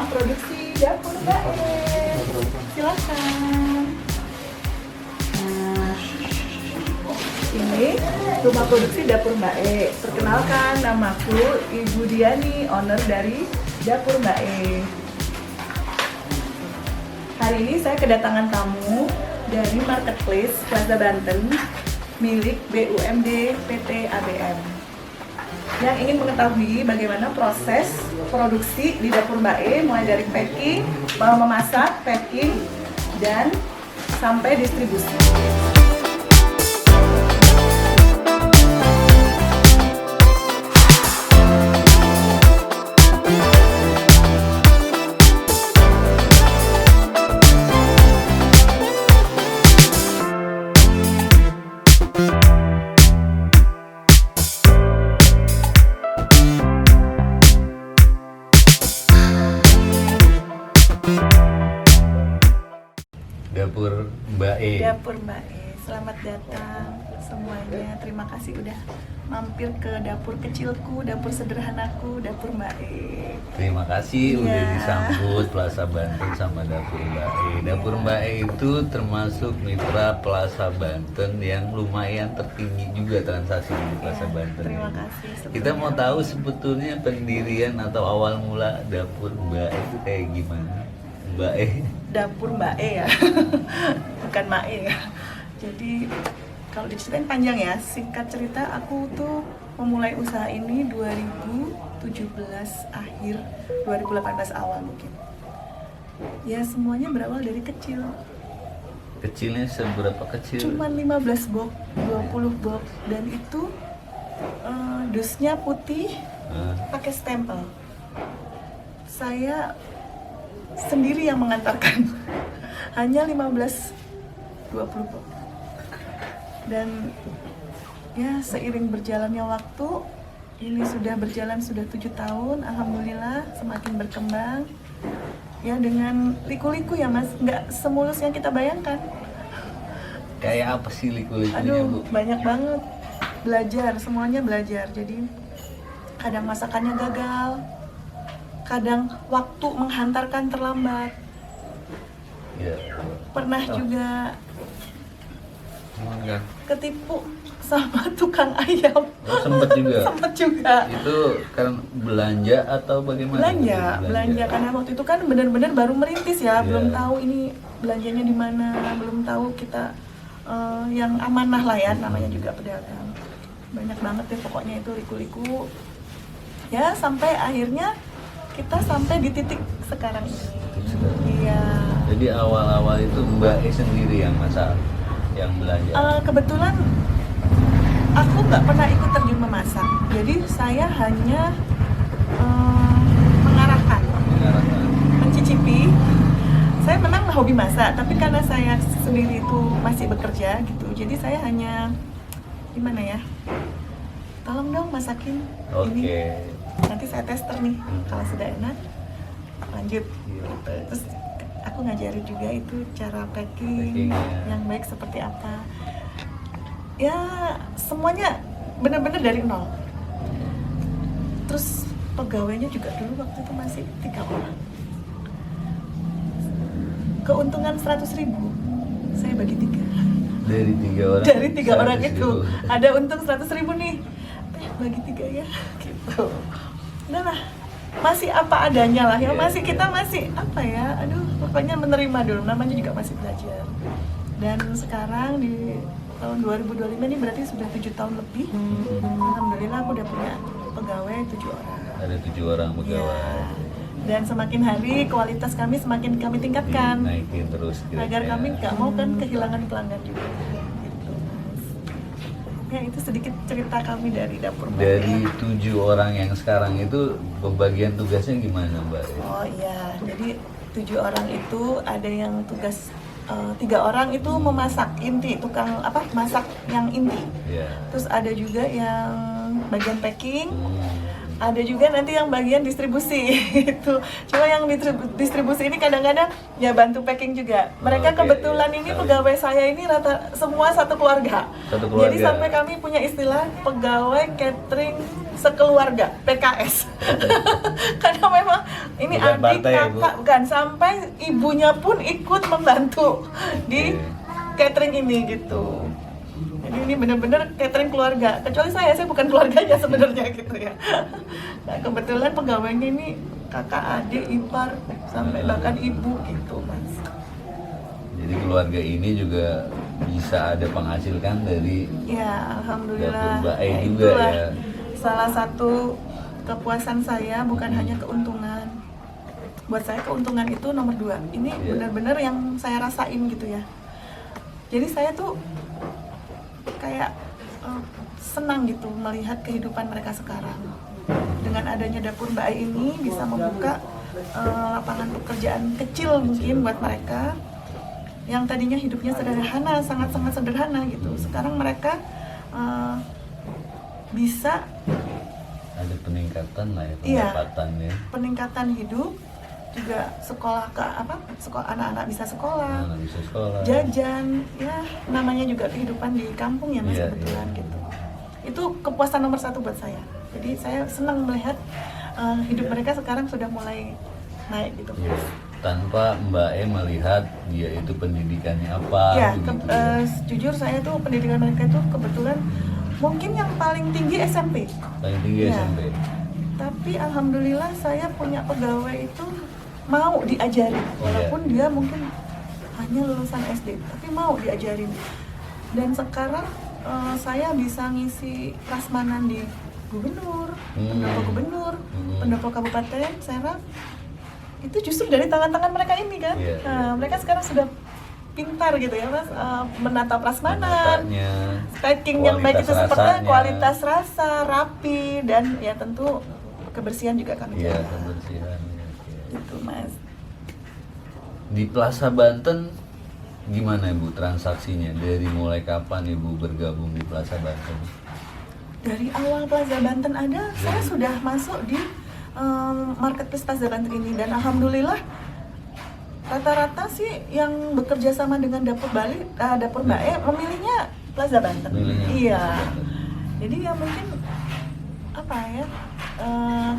rumah produksi Dapur Mbak E. Silakan. Nah, ini rumah produksi Dapur Mbak E. Perkenalkan, namaku Ibu Diani, owner dari Dapur Mbak E. Hari ini saya kedatangan tamu dari Marketplace Plaza Banten milik BUMD PT ABM yang ingin mengetahui bagaimana proses produksi di Dapur Mbak E, mulai dari packing, memasak, packing, dan sampai distribusi. Dapur Mbak E. Dapur Mbak E, selamat datang semuanya. Terima kasih udah mampir ke dapur kecilku, dapur sederhanaku, Dapur Mbak E. Terima kasih udah Iya. disambut Plaza Banten sama Dapur Mbak E. Dapur Mbak E itu termasuk mitra Plaza Banten yang lumayan tertinggi juga transaksi di Plaza Iya, Banten. terima ini. kasih. Kita mau tahu sebetulnya pendirian atau awal mula Dapur Mbak E itu kayak gimana? Mbak E. Dapur Mbak E ya, bukan Mbak E ya. Jadi kalau diceritain panjang ya, singkat cerita aku tuh memulai usaha ini 2017 akhir, 2018 awal mungkin. Ya semuanya berawal dari kecil, Kecilnya seberapa kecil? cuman 15 box, 20 box, dan itu dusnya putih Hah? pakai stempel. Saya sendiri yang mengantarkan hanya 15-20 box. Dan ya seiring berjalannya waktu, ini sudah berjalan sudah 7 tahun, alhamdulillah semakin berkembang ya, dengan liku-liku ya Mas, nggak semulus yang kita bayangkan. Kayak apa sih liku-likunya, Aduh, Bu? banyak banget belajar, semuanya belajar. Jadi kadang masakannya gagal, kadang waktu menghantarkan terlambat. Ya. Pernah juga Enggak. ketipu sama tukang ayam. Oh, sempet juga. Sempet juga. Itu karena belanja atau bagaimana? Belanja karena waktu itu kan benar-benar baru merintis ya, Iya. belum tahu ini belanjanya di mana, belum tahu kita yang amanah lah ya, namanya juga pedagang. Banyak banget ya pokoknya itu liku-liku. Ya sampai akhirnya kita sampai di titik sekarang ini. Iya. Jadi awal-awal itu Mbak E sendiri yang masak, yang belanja. Kebetulan aku nggak pernah ikut terjun memasak, jadi saya hanya mengarahkan, Mengarahkan. mencicipi. Saya memang hobi masak, tapi karena saya sendiri itu masih bekerja gitu, jadi saya hanya gimana ya, tolong dong masakin Oke. ini, nanti saya tester nih, kalau sudah enak lanjut Iya. gitu. Terus aku ngajarin juga itu cara packing Packingnya. yang baik seperti apa. Ya semuanya benar-benar dari nol. Terus pegawainya juga dulu waktu itu masih 3 orang. Keuntungan 100.000 saya bagi 3. Dari 3 orang. Dari 3 orang 100.000. itu ada untung 100.000 nih. Bagi 3 ya gitu. Udah lah, masih apa adanya lah ya, Iya, masih kita iya. masih apa ya, aduh pokoknya menerima dulu, namanya juga masih belajar. Dan sekarang di tahun 2025 ini berarti sudah 7 tahun lebih. Alhamdulillah aku udah punya pegawai 7 orang. Ada 7 orang pegawai. Ya. Dan semakin hari kualitas kami semakin kami tingkatkan Naikin terus. agar kira-kira. kami nggak mau kan kehilangan pelanggan juga. Gitu, Mas. Ya itu sedikit cerita kami dari Dapur Mbak Dari E. 7 orang yang sekarang itu pembagian tugasnya gimana, Mbak E? Oh iya, jadi 7 orang itu ada yang tugas 3 orang itu memasak inti, tukang apa masak yang inti. Ya. Terus ada juga yang bagian packing, Hmm. ada juga nanti yang bagian distribusi itu. Cuma yang distribusi ini kadang-kadang ya bantu packing juga. Mereka Oke, kebetulan iya, ini tahu. pegawai saya ini rata semua satu keluarga. Satu keluarga. Jadi sampai kami punya istilah pegawai catering sekeluarga, PKS. Karena memang Ini Bukan adik, partai ya, Bu? kakak, bukan, sampai ibunya pun ikut membantu di catering ini gitu. Jadi ini bener-bener catering keluarga. Kecuali saya bukan keluarganya sebenarnya gitu ya. Nah, kebetulan pegawainya ini kakak, adik, ipar, sampai bahkan ibu gitu, Mas. Jadi keluarga ini juga bisa ada penghasilkan dari Ya, alhamdulillah. dapur Mbak E Ya, juga itulah ya. salah satu kepuasan saya, bukan hanya keuntungan. Buat saya keuntungan itu nomor 2. Ini Iya. benar-benar yang saya rasain gitu ya. Jadi saya tuh kayak senang gitu melihat kehidupan mereka sekarang. Dengan adanya dapur Mbak Ai ini bisa membuka lapangan pekerjaan kecil mungkin buat mereka yang tadinya hidupnya sederhana, sangat-sangat sederhana gitu. Sekarang mereka bisa Ada peningkatan lah ya Iya. pendapatannya. peningkatan hidup, juga sekolah sekolah anak-anak bisa sekolah, Nah, bisa sekolah. jajan, ya namanya juga kehidupan di kampung ya Mas, Iya, kebetulan iya. gitu. Itu kepuasan nomor 1 buat saya. Jadi saya senang melihat hidup mereka sekarang sudah mulai naik gitu. Iya. Tanpa Mbak E melihat dia itu pendidikannya apa Ya, begitu ya. jujur saya tuh pendidikan mereka itu kebetulan mungkin yang paling tinggi SMP. Paling tinggi Iya. SMP. Tapi alhamdulillah saya punya pegawai itu mau diajarin, walaupun dia mungkin hanya lulusan SD, tapi mau diajarin. Dan sekarang saya bisa ngisi prasmanan di gubernur, pendopo gubernur, pendopo kabupaten Serang. Itu justru dari tangan-tangan mereka ini kan. Iya, Nah, iya. mereka sekarang sudah pintar gitu ya Mas, menata prasmanan, Menatanya, packing yang baik itu seperti rasanya. kualitas rasa, rapi, dan ya tentu kebersihan juga kami Iya, jaga. kebersihan. Gitu Mas. Di Plaza Banten gimana Ibu transaksinya? Dari mulai kapan Ibu bergabung di Plaza Banten? Dari awal Plaza Banten ada, saya sudah masuk di marketplace Plaza Banten ini, dan alhamdulillah rata-rata sih yang bekerja sama dengan dapur dapur Mbak E memilihnya Plaza Banten. Milihnya Iya. Plaza Banten. Jadi ya mungkin apa ya?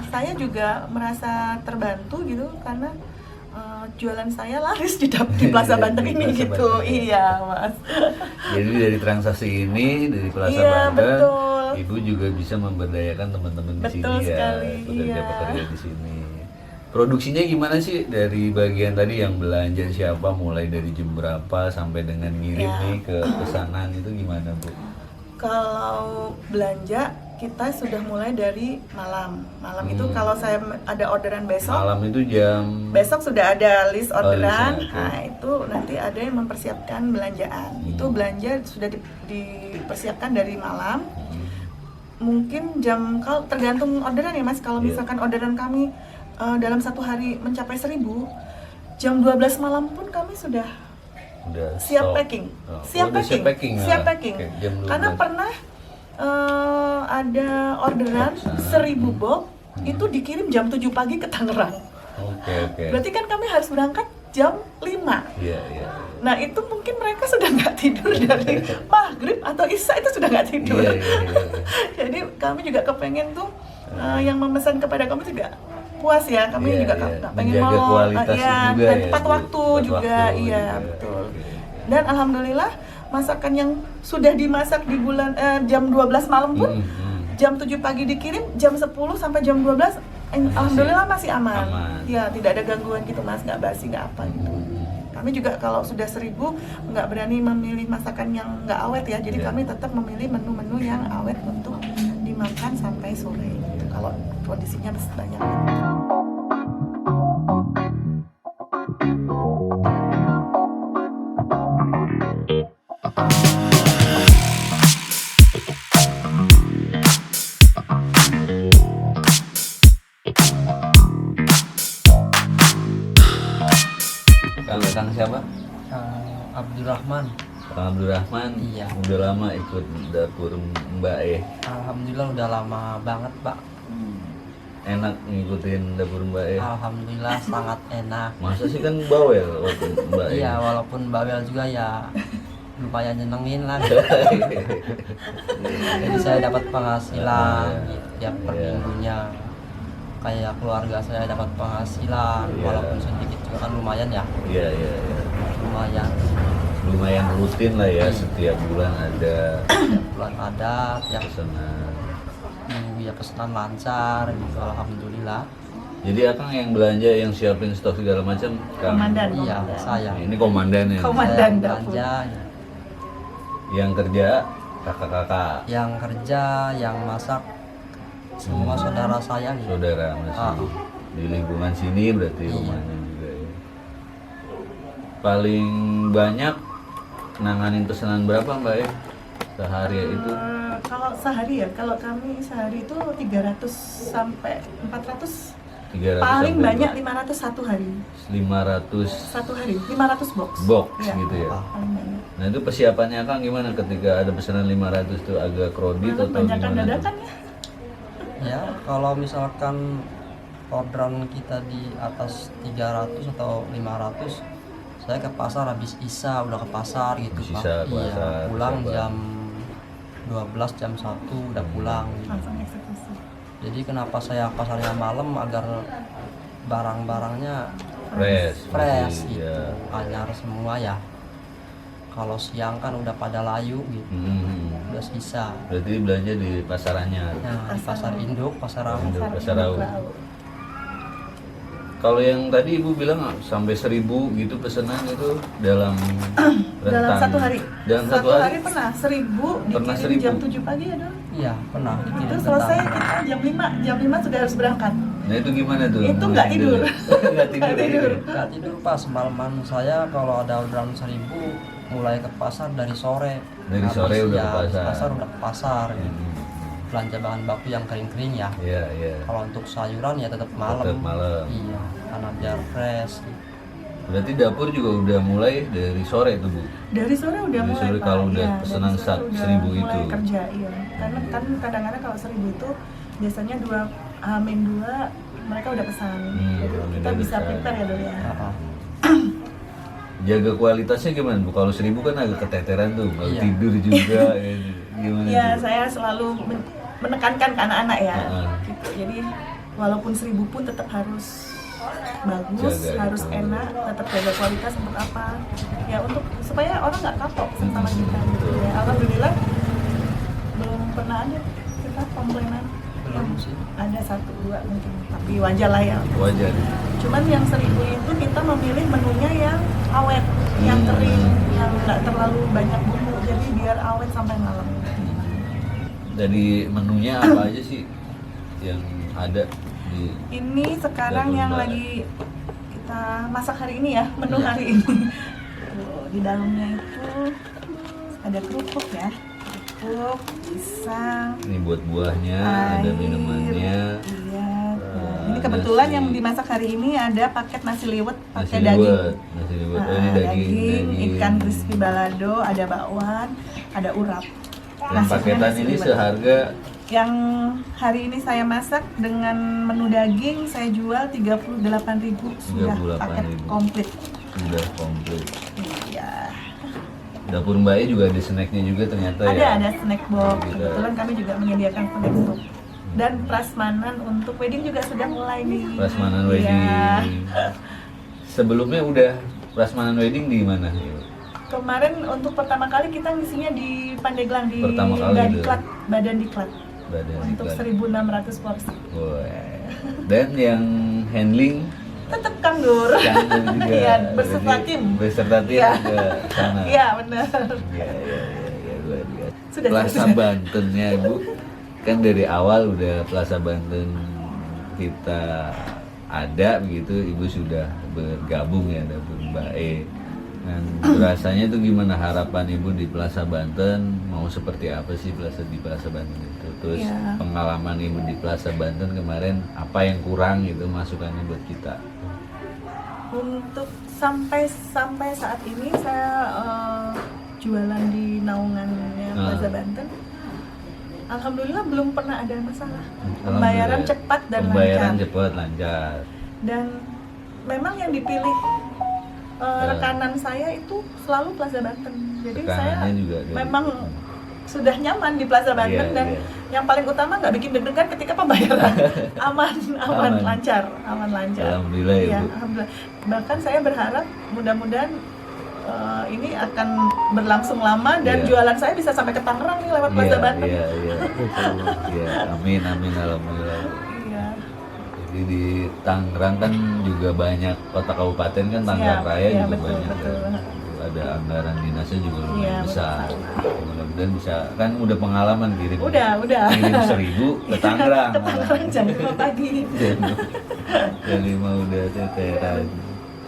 Saya juga merasa terbantu gitu karena jualan saya laris di Plaza Di Banten ini Plaza gitu. Banten. Iya, Mas. Jadi dari transaksi ini dari Plaza Iya, Banten, betul. Ibu juga bisa memberdayakan teman-teman di Betul sini ya, sekali, pekerja-pekerja iya. di sini. Produksinya gimana sih dari bagian tadi yang belanja siapa, mulai dari jam berapa sampai dengan ngirim Ya. nih ke pesanan itu gimana Bu? Kalau belanja kita sudah mulai dari malam. Malam itu kalau saya ada orderan besok, Malam itu jam besok sudah ada list orderan. listnya, oke. Nah, itu nanti ada yang mempersiapkan belanjaan. Itu belanja sudah dipersiapkan dari malam. Mungkin kalau tergantung orderan ya Mas. Kalau Iya. misalkan orderan kami dalam satu hari mencapai 1000, jam 12 malam pun kami sudah udah siap stop. packing. Oh, Siap udah packing. packing Siap malah. packing. Oke, jam 12. Karena pernah ada orderan Sana. 1000 box itu dikirim jam 7 pagi ke Tangerang. Oke. Berarti kan kami harus berangkat jam 5. Iya. Nah itu mungkin mereka sudah nggak tidur dari maghrib atau isya, itu sudah nggak tidur. Iya. Jadi kami juga kepengen tuh yang memesan kepada kami juga puas ya. Kami Iya, juga iya. pengen Menjaga mau kualitasnya juga dan ya, tepat Bu. waktu Tepat juga. waktu Iya juga. betul. Oke. Dan alhamdulillah masakan yang sudah dimasak di bulan jam 12 malam pun jam 7 pagi dikirim, jam 10 sampai jam 12 alhamdulillah masih aman. Ya, tidak ada gangguan gitu Mas, nggak basi, nggak apa gitu. Kami juga kalau sudah 1000 nggak berani memilih masakan yang nggak awet ya. Jadi Iya. kami tetap memilih menu-menu yang awet untuk dimakan sampai sore gitu. Kalau kondisinya banyak. Kang siapa? Abdurrahman. Kang Abdurrahman. Iya. Udah lama ikut dapur Mbak E. Alhamdulillah udah lama banget Pak. Enak ngikutin dapur Mbak E. Alhamdulillah sangat enak. Masa sih kan bawel waktu Mbak E. Iya walaupun bawel juga ya lumayan nyenengin lah. Jadi saya dapat penghasilan tiap per Iya. minggunya. kayak keluarga saya dapat penghasilan, Iya. walaupun sedikit juga kan lumayan ya, Iya, iya, iya. lumayan. Lumayan rutin lah ya, setiap bulan ada Bulan ada, tiap pesanan. minggu ya pesanan lancar gitu, alhamdulillah. Jadi akang yang belanja, yang siapin stok segala macam, Kang? Komandan. Iya, saya. Ini komandan ya. Komandan Saya dapur. belanja, Yang kerja kakak-kakak, yang kerja, yang masak, semua saudara saya gitu. saudara masih Ah. di lingkungan sini berarti Iya. rumahnya juga ya. Paling banyak nanganin pesanan berapa Mbak ya? Sehari itu Kalau sehari ya, kalau kami sehari itu 300 sampai 400. 300 Paling sampai banyak 500 satu hari. 500 Satu hari 500 box. box Iya, gitu ya. paling banyak. Nah itu persiapannya Kang gimana ketika ada pesanan 500 tuh, agak kredit atau Banyak kan gimana? dadakan ya. Ya, kalau misalkan orderan kita di atas 300 atau 500, saya ke pasar habis Isya udah ke pasar gitu, Habis Pak. Isya ke Iya, pasar, pulang persiapan. jam 12 jam 1 udah pulang gitu. Langsung eksekusi. Jadi kenapa saya pasarnya malam, agar barang-barangnya Fresh, fresh masih, gitu, ya. anyar semua ya. Kalau siang kan udah pada layu gitu, udah sisa. Berarti belanja di pasarannya. Nah, di pasar induk, pasar rawon. Induk. Pasar Pasar Induk Rawa. Laut. Kalau yang tadi Ibu bilang sampai 1000 gitu pesanan itu dalam Dalam rentang- satu hari. Dalam satu hari pernah 1000 Pernah dikirim 1000. jam 7 pagi ada. Iya, pernah dikirim Itu ke selesai tangan. kita jam 5 sudah harus berangkat. Nah itu gimana tuh? Itu nggak tidur. Nggak tidur. Nggak tidur. Nggak tidur pas malaman. Saya kalau ada orderan 1000 mulai ke pasar dari sore. Dari sore udah ke habis pasar. udah ke pasar gitu. Belanja bahan baku yang kering-kering ya. Iya, iya. Kalau untuk sayuran ya tetap malam. Tetap malam. Iya, karena biar fresh. Berarti dapur juga udah mulai dari sore tuh Bu. Dari sore udah Dari mulai sore Pak. kalau udah Iya, pesanan dari sore udah 1000 mulai itu. kerja, iya. Karena kan kadang-kadang kalau 1000 itu biasanya Hamin 2 mereka udah pesan. Jadi Hamin kita udah bisa pesan. prepare ya dulu ya. Heeh. Jaga kualitasnya gimana Bu? Kalau 1000 kan agak keteteran tuh, kalau Iya. tidur juga ya. Gimana Iya, tuh? saya selalu menekankan ke anak-anak ya. Heeh. Gitu. Jadi walaupun 1000 pun tetap harus bagus, Jaga harus itu. enak, tetap jaga kualitas untuk apa? Ya untuk supaya orang nggak kapok sama kita gitu ya. Alhamdulillah belum pernah ada kita komplainan. Belum sih. Ada 1-2 mungkin, tapi wajar lah ya. Wajar. Cuman yang 1000 itu kita memilih menunya yang awet, yang kering, yang nggak terlalu banyak bumbu, jadi biar awet sampai malam. Dari menunya apa aja sih yang ada di Ini sekarang Dapur yang Mbak. lagi kita masak hari ini ya, menu Iya. hari ini. Tuh, di dalamnya itu ada kerupuk ya, kerupuk, pisang, ini buat buahnya, air, ada minumannya, Iya. Eh, Ini kebetulan nasi. yang dimasak hari ini ada paket nasi liwet nasi pakai daging. liwet, nasi liwet. Oh, ini Ah, daging, ikan crispy balado, ada bakwan, ada urap. Dan Nasinya paketan nasi ini liwet. seharga Yang hari ini saya masak dengan menu daging saya jual 38.000 sudah 38.000. paket komplit. sudah komplit. Iya. Dapur Mbak E juga ada snacknya juga ternyata Ada ya. snack box. Bisa. Kebetulan kami juga menyediakan snack box. Dan prasmanan untuk wedding juga sudah mulai nih. Prasmanan Iya. wedding. Sebelumnya udah prasmanan wedding di mana? Kemarin untuk pertama kali kita ngisinya di Pandeglang di Pertama kali itu. Diklat, Badan Diklat. Badan Untuk Diklat. 1.600 porsi. Wah. Dan yang handling Tetap Kang Dur. Kang juga. Iya, berserta Berarti tim. Beserta tim Iya. ke sana. Iya, benar. Iya, luar biasa. Sudah, Plaza sudah. Bantennya Bu, kan dari awal udah Plaza Banten kita ada begitu, Ibu sudah bergabung ya dapur Mbak E. Dan rasanya tuh gimana harapan Ibu di Plaza Banten, mau seperti apa sih di Plaza Banten itu? Terus Iya. pengalaman Ibu di Plaza Banten kemarin, apa yang kurang gitu masukannya buat kita? Untuk sampai saat ini saya jualan di naungannya Plaza Banten. Alhamdulillah belum pernah ada masalah. Pembayaran Alhamdulillah. cepat dan Pembayaran lancar. cepat lancar. Dan memang yang dipilih rekanan saya itu selalu Plaza Banten. Jadi saya Rekanannya juga dari- memang sudah nyaman di Plaza Banten Iya, dan iya. yang paling utama nggak bikin deg-degan ketika pembayaran. Aman, Aman. lancar. Alhamdulillah ya, Iya, Bu. alhamdulillah. Bahkan saya berharap mudah-mudahan ini akan berlangsung lama dan Iya. jualan saya bisa sampai ke Tangerang nih lewat Plaza Banten. Iya. Iya, amin alhamdulillah. Iya. Jadi di Tangerang kan juga banyak kota kabupaten kan, Tangerang Siap, Raya iya, juga betul, banyak betul. kan. Ada anggaran dinasnya juga Iya, lumayan besar. betul. Mudah-mudahan bisa, kan udah pengalaman kirim. Udah. Kirim 1.000 ke Tangerang. Ke Tangerang jam 5 pagi. Jam 5 udah teteran.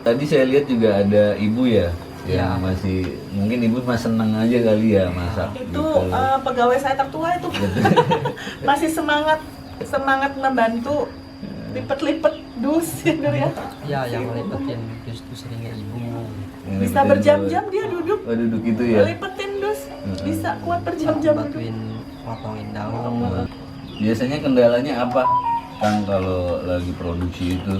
Tadi saya lihat juga ada ibu ya, yang Iya. masih mungkin ibu masih seneng aja kali ya masak. Itu gitu. pegawai saya tertua itu. Masih semangat membantu lipet-lipet dus ya Nur ya. Ya, yang ngelipetin justru seringnya ibu. Yang Bisa lipetin berjam-jam dia duduk. Oh, duduk itu ya. Lipetin dus. Bisa kuat berjam-jam duduk. Bantuin potongin daun. Biasanya kendalanya apa? Kang kalau lagi produksi itu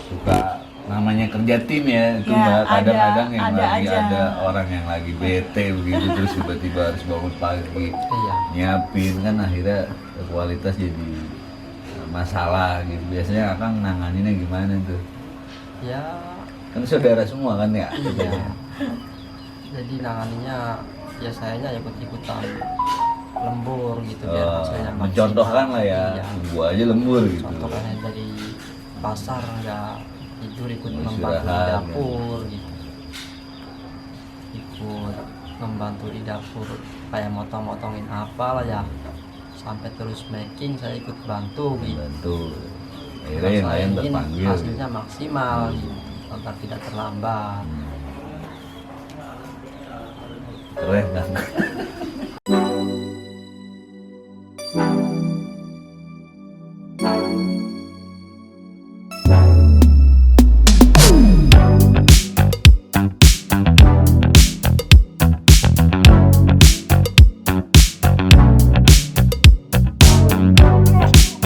suka namanya kerja tim ya, itu Ya, Mbak, kadang-kadang ada- yang ada lagi aja. ada orang yang lagi bete begitu terus tiba-tiba harus bangun pagi Iya. nyiapin, kan akhirnya kualitas jadi masalah gitu. Biasanya Akang nanganinnya gimana tuh? Ya, Kan saudara semua kan ya? iya. Jadi nanganinya ya sayanya ikut-ikutan lembur gitu biar Oh, hasilnya maksimal. mencontohkan lah ya, Iya. gua aja lembur gitu. Contohnya dari pasar nggak tidur, ikut Mau membantu di istirahat, dapur gitu, ikut membantu di dapur kayak motong-motongin apa lah ya, sampai terus making saya ikut bantu gitu. Bantu. Akhirnya yang lain Ingin terpanggil. hasilnya maksimal gitu, agar tidak terlambat. Keren kan?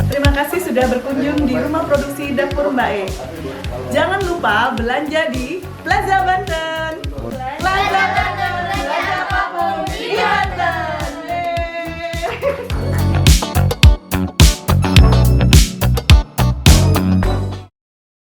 Terima kasih sudah berkunjung di rumah produksi Dapur Mbak E. Jangan lupa belanja di Plaza Banten.